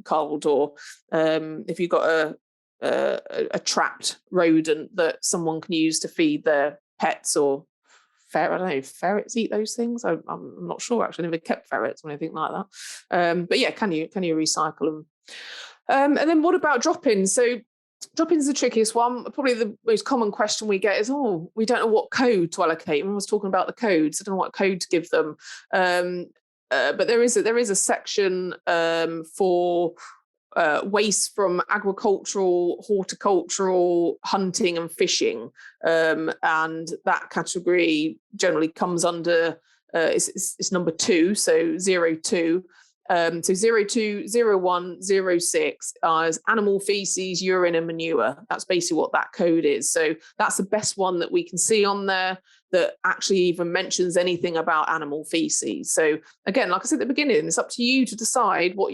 [SPEAKER 1] culled, or if you've got a trapped rodent that someone can use to feed their pets, or I don't know, ferrets eat those things? I'm not sure, actually. I never kept ferrets or anything like that. But yeah, can you recycle them? And then what about drop-ins? So drop-ins is the trickiest one. Probably the most common question we get is, we don't know what code to allocate. Everyone was talking about the codes. I don't know what code to give them. But there is a section for waste from agricultural, horticultural, hunting and fishing. And that category generally comes under, it's number 2, so 02. So 02, 01, 06 is animal feces, urine and manure. That's basically what that code is. So that's the best one that we can see on there that actually even mentions anything about animal feces. So again, like I said at the beginning, it's up to you to decide what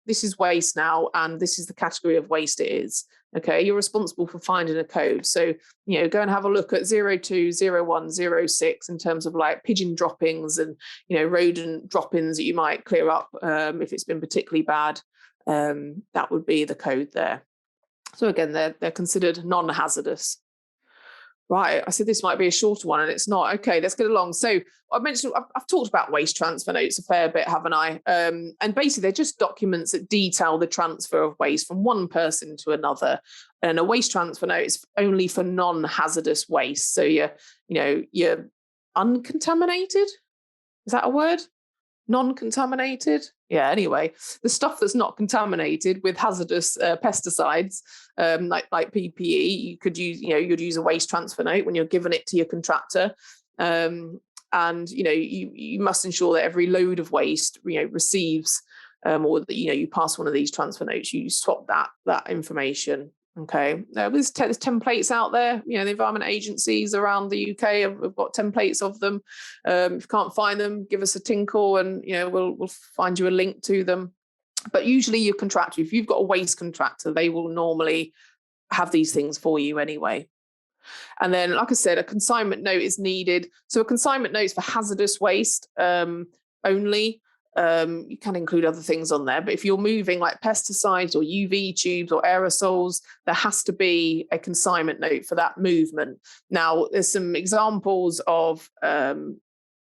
[SPEAKER 1] this is waste now, and this is the category of waste it is. Okay, you're responsible for finding a code. So, go and have a look at 02, 01, 06 in terms of like pigeon droppings and, rodent droppings that you might clear up if it's been particularly bad. That would be the code there. So again, they're considered non-hazardous. Right, I said this might be a shorter one, and it's not. Okay, let's get along. So I've talked about waste transfer notes a fair bit, haven't I? And basically, they're just documents that detail the transfer of waste from one person to another. And a waste transfer note is only for non-hazardous waste. So you're uncontaminated. Is that a word? Non-contaminated. Anyway, the stuff that's not contaminated with hazardous pesticides, like PPE, you could use, you'd use a waste transfer note when you're giving it to your contractor. And you must ensure that every load of waste receives, or you pass one of these transfer notes. You swap that information. Okay, there's templates out there. The environment agencies around the UK have got templates of them. If you can't find them, give us a tinkle, and we'll find you a link to them. But usually your contractor, if you've got a waste contractor, they will normally have these things for you anyway. And then, like I said, a consignment note is needed. So a consignment note is for hazardous waste only. You can include other things on there, but if you're moving like pesticides or UV tubes or aerosols, there has to be a consignment note for that movement. Now, there's some examples of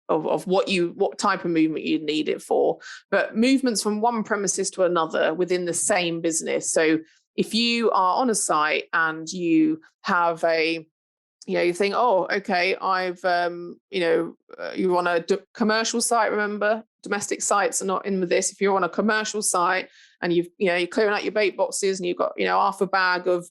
[SPEAKER 1] what type of movement you'd need it for, but movements from one premises to another within the same business. So if you are on a site and you have you think, oh, okay, you're on a commercial site, remember? Domestic sites are not in with this. If you're on a commercial site and you're clearing out your bait boxes and you've got, half a bag of,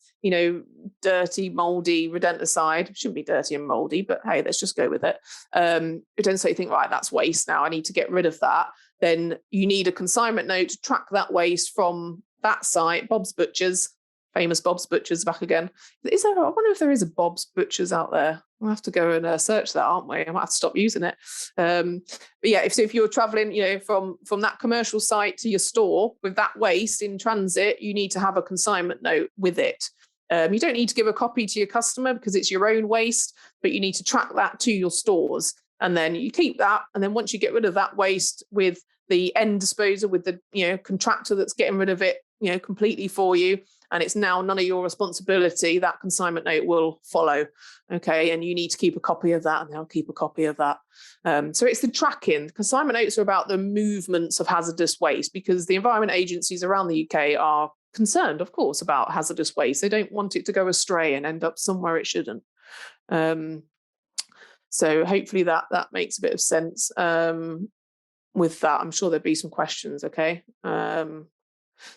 [SPEAKER 1] dirty, moldy rodenticide, shouldn't be dirty and moldy, but hey, let's just go with it. Rodenticide, you think, right, that's waste now, I need to get rid of that. Then you need a consignment note to track that waste from that site, Bob's Butchers, famous Bob's Butchers back again. I wonder if there is a Bob's Butchers out there. We'll have to go and search that, aren't we? I might have to stop using it. But yeah, if you're traveling, from that commercial site to your store with that waste in transit, you need to have a consignment note with it. You don't need to give a copy to your customer because it's your own waste, but you need to track that to your stores. And then you keep that. And then once you get rid of that waste with the end disposer, with the contractor that's getting rid of it, completely for you, and it's now none of your responsibility, that consignment note will follow. Okay, and you need to keep a copy of that, and they'll keep a copy of that. So it's the tracking. Consignment notes are about the movements of hazardous waste, because the environment agencies around the UK are concerned, of course, about hazardous waste. They don't want it to go astray and end up somewhere it shouldn't. So hopefully that makes a bit of sense. With that, I'm sure there'll be some questions. Okay.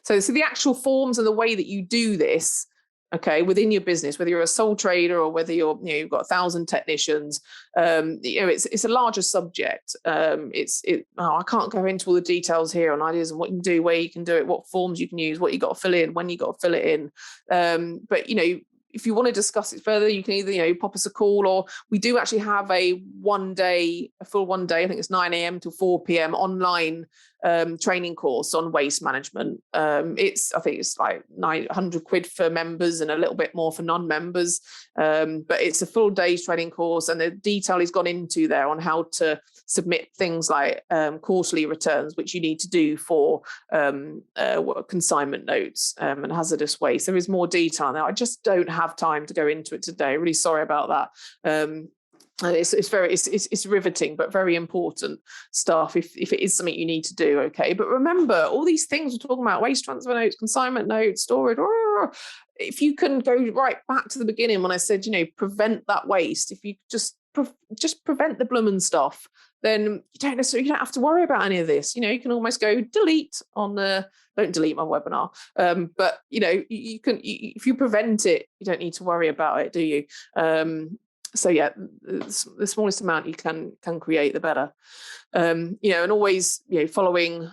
[SPEAKER 1] So the actual forms and the way that you do this, okay, within your business, whether you're a sole trader or whether you've got 1,000 technicians, it's a larger subject. I can't go into all the details here on ideas and what you can do, where you can do it, what forms you can use, what you got to fill in, when you got to fill it in. But if you want to discuss it further, you can either pop us a call, or we do actually have a full one day, I think it's 9 a.m. to 4 p.m. online training course on waste management. I think it's like 900 quid for members and a little bit more for non-members, but it's a full day's training course, and the detail is gone into there on how to submit things like quarterly returns, which you need to do for consignment notes and hazardous waste. There is more detail now. I just don't have time to go into it today. Really sorry about that. It's riveting, but very important stuff if it is something you need to do. Okay, but remember, all these things we're talking about: waste transfer notes, consignment notes, storage. If you can go right back to the beginning when I said, prevent that waste. If you just prevent the blooming stuff, then you don't have to worry about any of this. You can almost go delete on the. Don't delete my webinar, but you can. If you prevent it, you don't need to worry about it, do you? So yeah, the smallest amount you can create, the better. And always following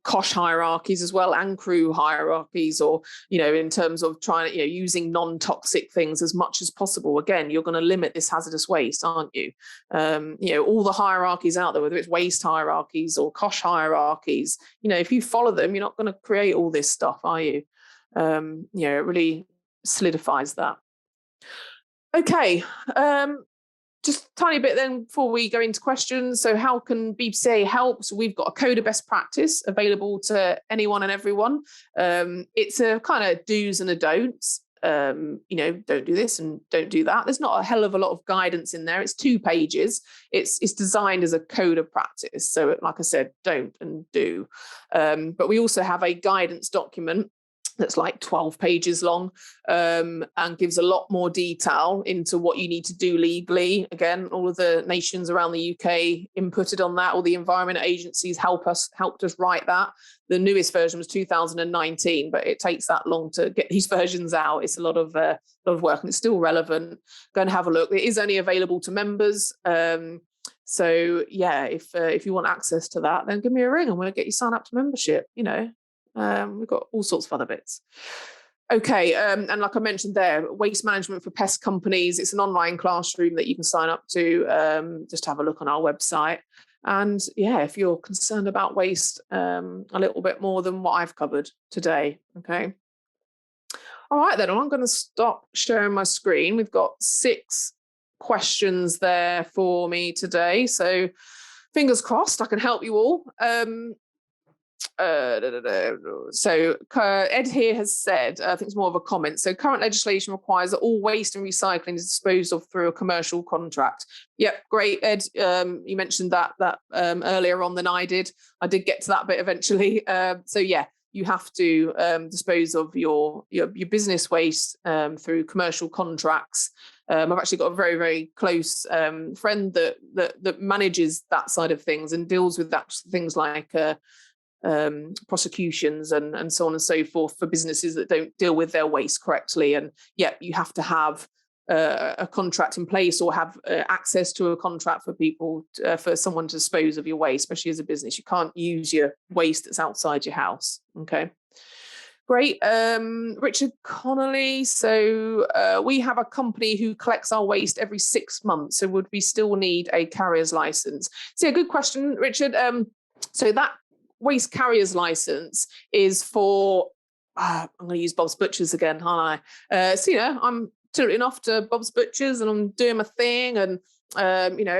[SPEAKER 1] cost hierarchies as well, and crew hierarchies, or in terms of trying using non-toxic things as much as possible. Again, you're going to limit this hazardous waste, aren't you? All the hierarchies out there, whether it's waste hierarchies or cost hierarchies, if you follow them, you're not going to create all this stuff, are you? It really solidifies that. Okay, just a tiny bit then before we go into questions. So how can BPCA help? So we've got a code of best practice available to anyone and everyone. It's a kind of do's and a don'ts. Don't do this and don't do that. There's not a hell of a lot of guidance in there. It's 2 pages. It's designed as a code of practice. So like I said, don't and do. But we also have a guidance document that's like 12 pages long, and gives a lot more detail into what you need to do legally. Again, all of the nations around the UK inputted on that. All the environment agencies helped us write that. The newest version was 2019, but it takes that long to get these versions out. It's a lot of work, and it's still relevant. Go and have a look. It is only available to members. So yeah, if you want access to that, then give me a ring and we'll get you signed up to membership. We've got all sorts of other bits. Okay, and like I mentioned there, waste management for pest companies. It's an online classroom that you can sign up to. Just have a look on our website. And yeah, if you're concerned about waste a little bit more than what I've covered today. Okay. All right, then I'm going to stop sharing my screen. We've got 6 questions there for me today. So fingers crossed I can help you all. So Ed here has said, I think it's more of a comment. So current legislation requires that all waste and recycling is disposed of through a commercial contract. Yep, great, Ed. You mentioned that earlier on than I did. I did get to that bit eventually. So yeah, you have to dispose of your business waste through commercial contracts. I've actually got a very, very close friend that manages that side of things and deals with that things like prosecutions and so on and so forth for businesses that don't deal with their waste correctly. And yeah, you have to have a contract in place or have access to a contract for people for someone to dispose of your waste, especially as a business. You can't use your waste that's outside your house. Okay. Great. Richard Connolly. So we have a company who collects our waste every 6 months. So would we still need a carrier's license? So yeah, good question, Richard. So that waste carrier's license is for, I'm going to use Bob's Butchers again, aren't I? So, I'm tilting off to Bob's Butchers and I'm doing my thing. And,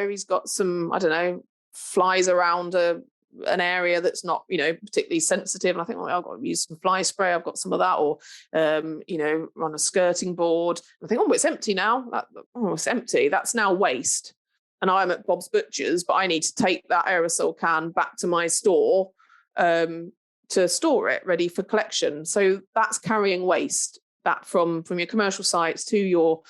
[SPEAKER 1] he's got some, I don't know, flies around an area that's not, particularly sensitive. And I think, well, I've got to use some fly spray. I've got some of that, or, run a skirting board. I think, it's empty now. It's empty. That's now waste. And I'm at Bob's Butchers, but I need to take that aerosol can back to my store to store it ready for collection. So that's carrying waste. That from your commercial sites to your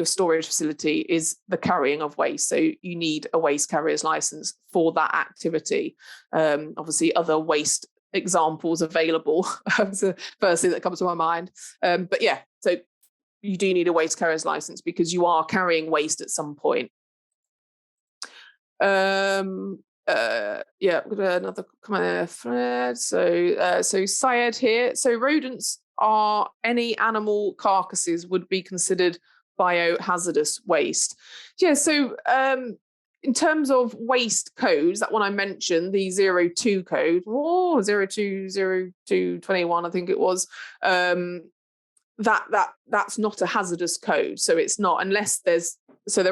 [SPEAKER 1] storage facility is the carrying of waste. So you need a waste carrier's license for that activity. Obviously, other waste examples available. That's the first thing that comes to my mind. But yeah, so you do need a waste carrier's license because you are carrying waste at some point. Another comment there, Fred. So Syed here. So rodents are any animal carcasses would be considered biohazardous waste. Yeah. So in terms of waste codes, that one I mentioned, the 02 code, 020221, I think it was. That's not a hazardous code. So it's not, unless there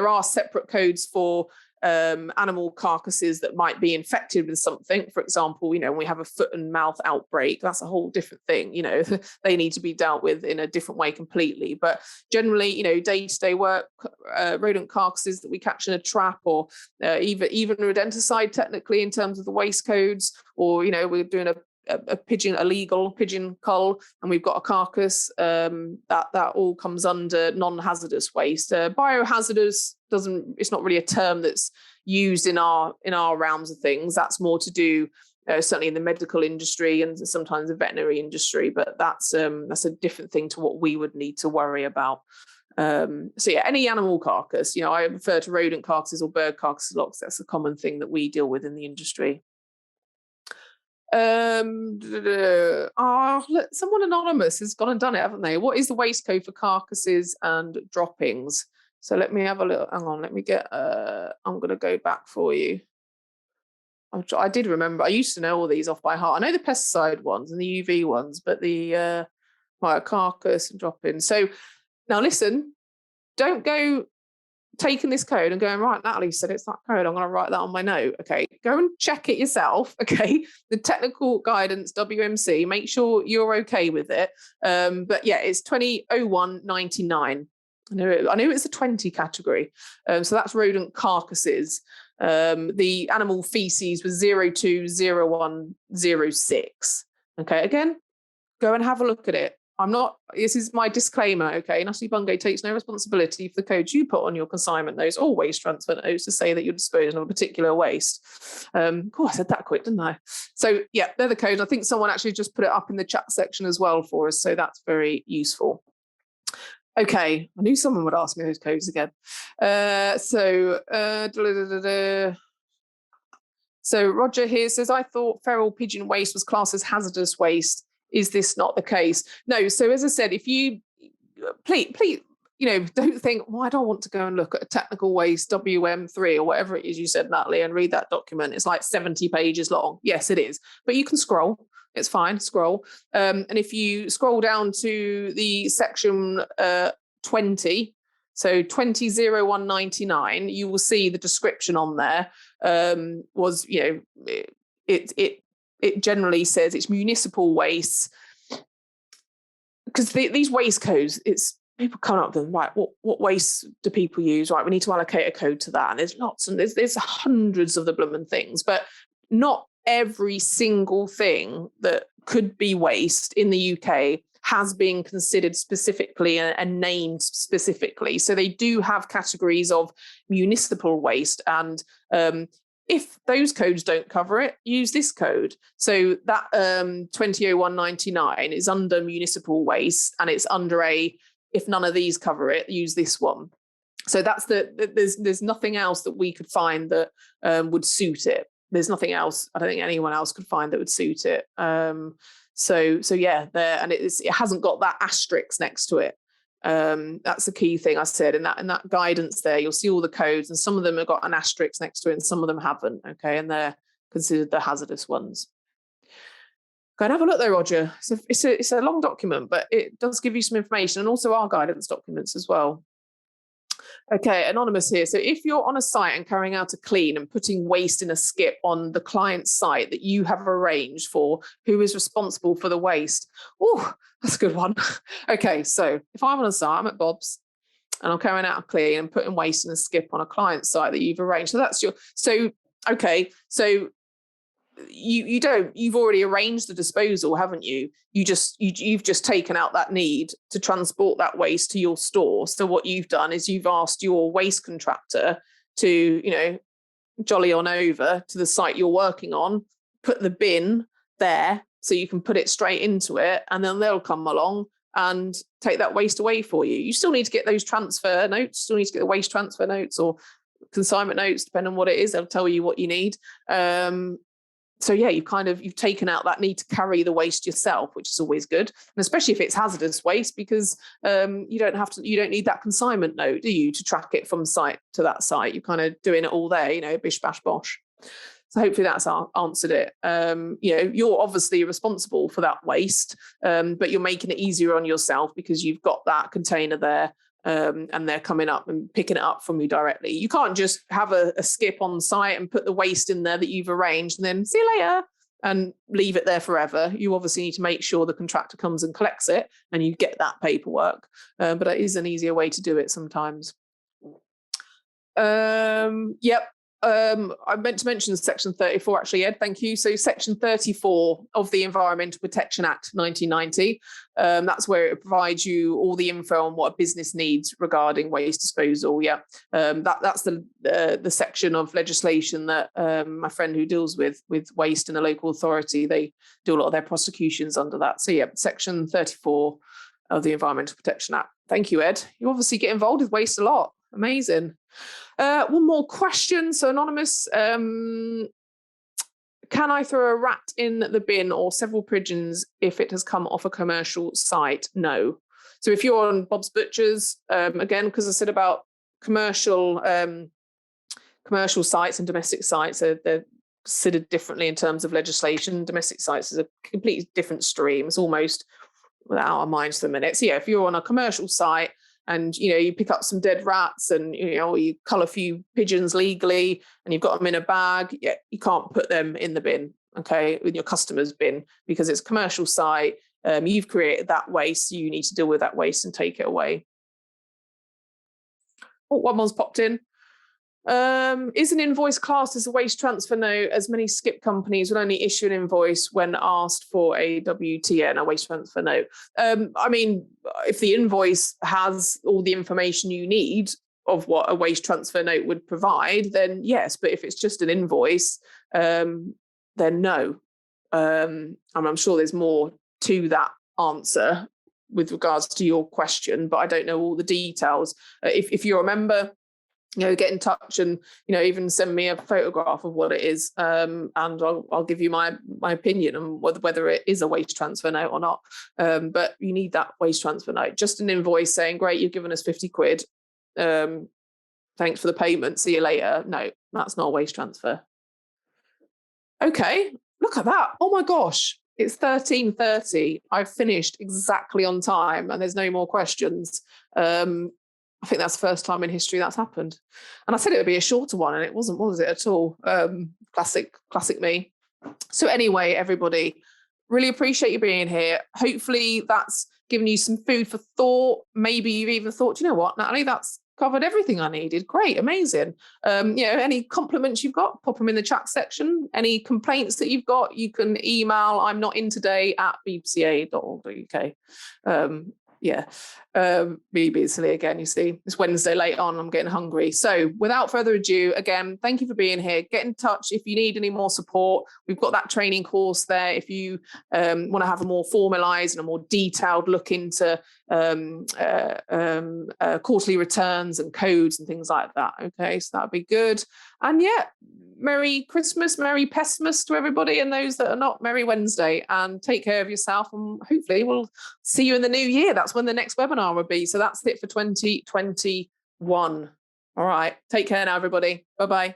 [SPEAKER 1] are separate codes for animal carcasses that might be infected with something. For example, when we have a foot and mouth outbreak, that's a whole different thing. They need to be dealt with in a different way completely. But generally, day-to-day work, rodent carcasses that we catch in a trap, or even rodenticide technically in terms of the waste codes, or we're doing a illegal pigeon cull, and we've got a carcass, that all comes under non-hazardous waste. Biohazardous it's not really a term that's used in our realms of things. That's more to do certainly in the medical industry and sometimes the veterinary industry, but that's a different thing to what we would need to worry about. So yeah, any animal carcass, I refer to rodent carcasses or bird carcasses a lot because that's a common thing that we deal with in the industry. Look, someone anonymous has gone and done it, haven't they? What is the waste code for carcasses and droppings? So let me have a little, hang on, let me get, I'm going to go back for you. I did remember, I used to know all these off by heart. I know the pesticide ones and the UV ones, but the carcass and droppings. So now listen, don't go taking this code and going, right, Natalie said it's that code, I'm going to write that on my note. Okay, go and check it yourself. Okay, the technical guidance, WMC, make sure you're okay with it. But yeah, it's 200199. I knew it's a 20 category. So that's rodent carcasses. The animal feces was 020106. Okay, again, go and have a look at it. This is my disclaimer, okay? Natalie Bungay takes no responsibility for the codes you put on your consignment notes or waste transfer notes to say that you're disposing of a particular waste. I said that quick, didn't I? So yeah, they're the codes. I think someone actually just put it up in the chat section as well for us, so that's very useful. Okay, I knew someone would ask me those codes again. So Roger here says, I thought feral pigeon waste was classed as hazardous waste. Is this not the case? No. So as I said, if you please, don't think, well, I don't want to go and look at a technical waste WM3 or whatever it is you said, Natalie, and read that document. It's like 70 pages long. Yes, it is. But you can scroll. It's fine. Scroll. And if you scroll down to the section 20, so 20.0199, you will see the description on there it generally says it's municipal waste, because these waste codes, it's people come up with them, right? What waste do people use? Right, we need to allocate a code to that, and there's lots, and there's hundreds of the blooming things, but not every single thing that could be waste in the UK has been considered specifically and named specifically. So they do have categories of municipal waste, and if those codes don't cover it, use this code. So that 20.0199 is under municipal waste, and it's under if none of these cover it, use this one. So that's there's nothing else that we could find that would suit it. There's nothing else. I don't think anyone else could find that would suit it. So yeah, there, and it hasn't got that asterisk next to it. That's the key thing I said in that guidance there. You'll see all the codes, and some of them have got an asterisk next to it, and some of them haven't. Okay, and they're considered the hazardous ones. Go and have a look there, Roger. It's a long document, but it does give you some information, and also our guidance documents as well. Okay, anonymous here. So if you're on a site and carrying out a clean and putting waste in a skip on the client's site that you have arranged for, who is responsible for the waste? Oh, that's a good one. Okay, so if I'm on a site, I'm at Bob's, and I'm carrying out a clean and putting waste in a skip on a client's site that you've arranged. So that's you've already arranged the disposal, haven't you? You've just taken out that need to transport that waste to your store. So what you've done is you've asked your waste contractor to, jolly on over to the site you're working on, put the bin there so you can put it straight into it, and then they'll come along and take that waste away for you. You still need to get those transfer notes, still need to get the waste transfer notes or consignment notes, depending on what it is. They'll tell you what you need. So yeah, you've taken out that need to carry the waste yourself, which is always good, and especially if it's hazardous waste, because you don't need that consignment note, do you, to track it from site to that site? You're kind of doing it all there, bish bash bosh. So hopefully that's answered it. You're obviously responsible for that waste, but you're making it easier on yourself because you've got that container there. And they're coming up and picking it up from you directly. You can't just have a skip on site and put the waste in there that you've arranged and then see you later and leave it there forever. You obviously need to make sure the contractor comes and collects it and you get that paperwork. But it is an easier way to do it sometimes. Yep. I meant to mention section 34 actually, Ed, thank you. So section 34 of the Environmental Protection Act 1990, that's where it provides you all the info on what a business needs regarding waste disposal. Yeah, that's the section of legislation that my friend who deals with waste in the local authority, they do a lot of their prosecutions under that. So yeah, section 34 of the Environmental Protection Act. Thank you, Ed. You obviously get involved with waste a lot. Amazing. One more question. So anonymous, can I throw a rat in the bin or several pigeons if it has come off a commercial site? No. So if you're on Bob's Butchers, again, because I said about commercial sites and domestic sites, they're considered differently in terms of legislation. Domestic sites is a completely different stream. It's almost without our minds for the minute. So yeah, if you're on a commercial site, and you pick up some dead rats and you cull a few pigeons legally and you've got them in a bag, yeah, you can't put them in the bin, okay, in your customer's bin, because it's a commercial site. You've created that waste, so you need to deal with that waste and take it away. Oh, one more's popped in. Is an invoice classed as a waste transfer note, as many skip companies will only issue an invoice when asked for a WTN, a waste transfer note? I mean, if the invoice has all the information you need of what a waste transfer note would provide, then yes. But if it's just an invoice, then no. And I'm sure there's more to that answer with regards to your question, but I don't know all the details. If you remember, get in touch and, even send me a photograph of what it is. And I'll give you my opinion on whether it is a waste transfer note or not. But you need that waste transfer note. Just an invoice saying, great, you've given us 50 quid. Thanks for the payment. See you later. No, that's not a waste transfer. Okay, look at that. Oh my gosh. It's 13:30. I've finished exactly on time and there's no more questions. I think that's the first time in history that's happened. And I said it would be a shorter one, and it wasn't, was it at all? Classic me. So anyway, everybody, really appreciate you being here. Hopefully that's given you some food for thought. Maybe you've even thought, you know what, Natalie, that's covered everything I needed. Great, amazing. Any compliments you've got, pop them in the chat section. Any complaints that you've got, you can email I'm not in today at bpca.org.uk. Me being silly again, you see, it's Wednesday late on, I'm getting hungry. So without further ado, again, thank you for being here. Get in touch if you need any more support. We've got that training course there if you want to have a more formalized and a more detailed look into quarterly returns and codes and things like that. Okay, so that'd be good. And yeah, Merry Christmas, Merry Pestmas to everybody, and those that are not, Merry Wednesday, and take care of yourself, and hopefully we'll see you in the new year. That's when the next webinar will be. So that's it for 2021. All right, take care now, everybody. Bye-bye.